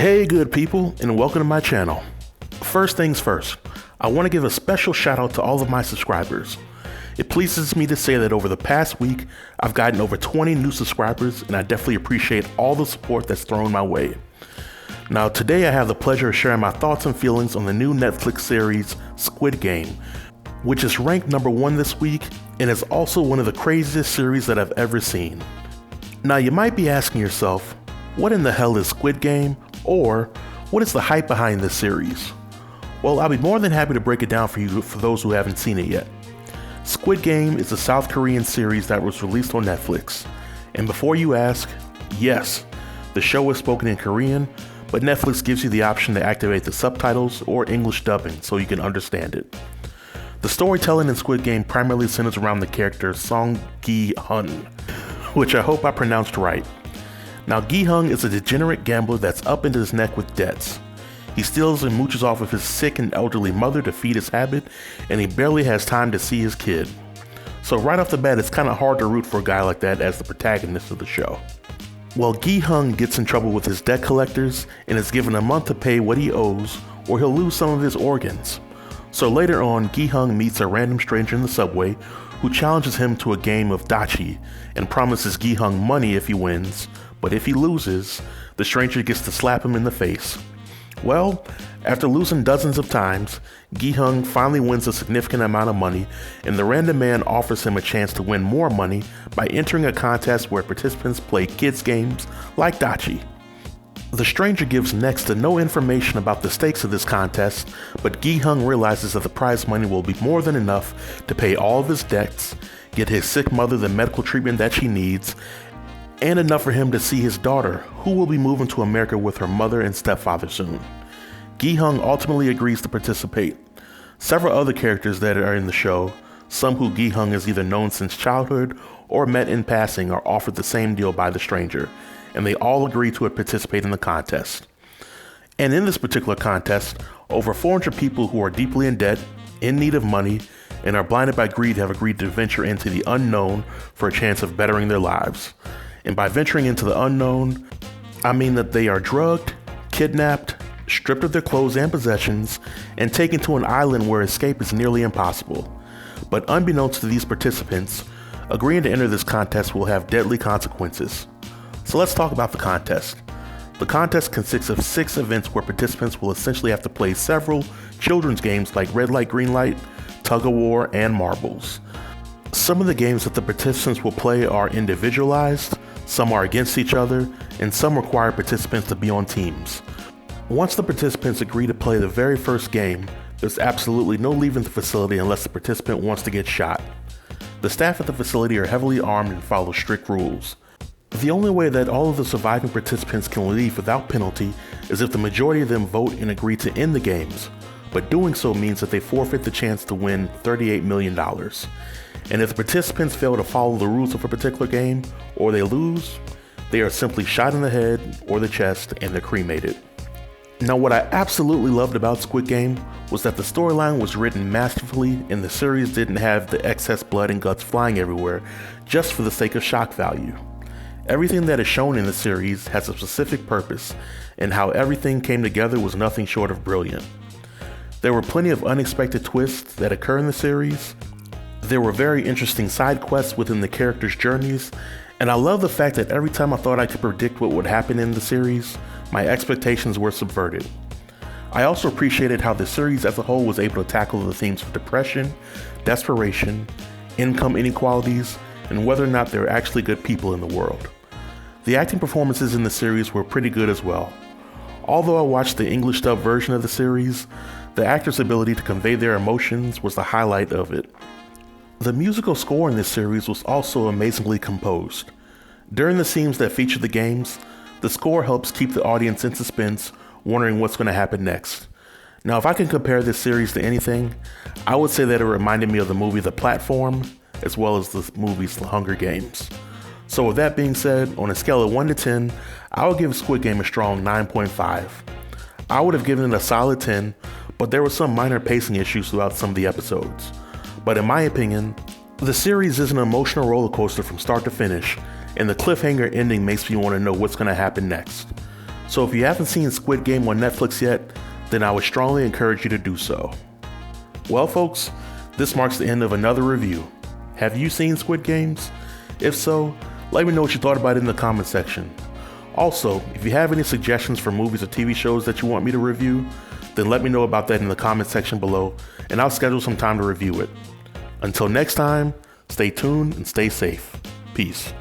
Hey good people, and welcome to my channel. First things first, I want to give a special shout out to all of my subscribers. It pleases me to say that over the past week, I've gotten over 20 new subscribers, and I definitely appreciate all the support that's thrown my way. Now today I have the pleasure of sharing my thoughts and feelings on the new Netflix series, Squid Game, which is ranked number 1 this week, and is also one of the craziest series that I've ever seen. Now you might be asking yourself, what in the hell is Squid Game? Or, what is the hype behind this series? Well, I'll be more than happy to break it down for you for those who haven't seen it yet. Squid Game is a South Korean series that was released on Netflix. And before you ask, yes, the show is spoken in Korean, but Netflix gives you the option to activate the subtitles or English dubbing so you can understand it. The storytelling in Squid Game primarily centers around the character Song Gi-hun, which I hope I pronounced right. Now, Gi-hun is a degenerate gambler that's up into his neck with debts. He steals and mooches off of his sick and elderly mother to feed his habit, and he barely has time to see his kid. So right off the bat, it's kind of hard to root for a guy like that as the protagonist of the show. Well, Gi-hun gets in trouble with his debt collectors and is given a month to pay what he owes, or he'll lose some of his organs. So later on, Gi-hun meets a random stranger in the subway who challenges him to a game of dachi and promises Gi-hun money if he wins, but if he loses, the stranger gets to slap him in the face. Well, after losing dozens of times, Gi-hun finally wins a significant amount of money, and the random man offers him a chance to win more money by entering a contest where participants play kids games like dachi. The stranger gives next to no information about the stakes of this contest, but Gi-hun realizes that the prize money will be more than enough to pay all of his debts, get his sick mother the medical treatment that she needs, and enough for him to see his daughter, who will be moving to America with her mother and stepfather soon. Gi-hun ultimately agrees to participate. Several other characters that are in the show, some who Gi-hun has either known since childhood or met in passing, are offered the same deal by the stranger, and they all agree to participate in the contest. And in this particular contest, over 400 people who are deeply in debt, in need of money, and are blinded by greed have agreed to venture into the unknown for a chance of bettering their lives. And by venturing into the unknown, I mean that they are drugged, kidnapped, stripped of their clothes and possessions, and taken to an island where escape is nearly impossible. But unbeknownst to these participants, agreeing to enter this contest will have deadly consequences. So let's talk about the contest. The contest consists of 6 events where participants will essentially have to play several children's games like red light, green light, tug of war, and marbles. Some of the games that the participants will play are individualized, some are against each other, and some require participants to be on teams. Once the participants agree to play the very first game, there's absolutely no leaving the facility unless the participant wants to get shot. The staff at the facility are heavily armed and follow strict rules. The only way that all of the surviving participants can leave without penalty is if the majority of them vote and agree to end the games, but doing so means that they forfeit the chance to win $38 million. And if the participants fail to follow the rules of a particular game, or they lose, they are simply shot in the head or the chest and they're cremated. Now, what I absolutely loved about Squid Game was that the storyline was written masterfully and the series didn't have the excess blood and guts flying everywhere just for the sake of shock value. Everything that is shown in the series has a specific purpose, and how everything came together was nothing short of brilliant. There were plenty of unexpected twists that occur in the series. There were very interesting side quests within the characters' journeys, and I love the fact that every time I thought I could predict what would happen in the series, my expectations were subverted. I also appreciated how the series as a whole was able to tackle the themes of depression, desperation, income inequalities, and whether or not there are actually good people in the world. The acting performances in the series were pretty good as well. Although I watched the English dub version of the series, the actors' ability to convey their emotions was the highlight of it. The musical score in this series was also amazingly composed. During the scenes that feature the games, the score helps keep the audience in suspense, wondering what's going to happen next. Now, if I can compare this series to anything, I would say that it reminded me of the movie The Platform, as well as the movies The Hunger Games. So with that being said, on a scale of 1 to 10, I would give Squid Game a strong 9.5. I would have given it a solid 10, but there were some minor pacing issues throughout some of the episodes. But in my opinion, the series is an emotional roller coaster from start to finish, and the cliffhanger ending makes me want to know what's going to happen next. So if you haven't seen Squid Game on Netflix yet, then I would strongly encourage you to do so. Well folks, this marks the end of another review. Have you seen Squid Games? If so, let me know what you thought about it in the comment section. Also, if you have any suggestions for movies or TV shows that you want me to review, then let me know about that in the comment section below, and I'll schedule some time to review it. Until next time, stay tuned and stay safe. Peace.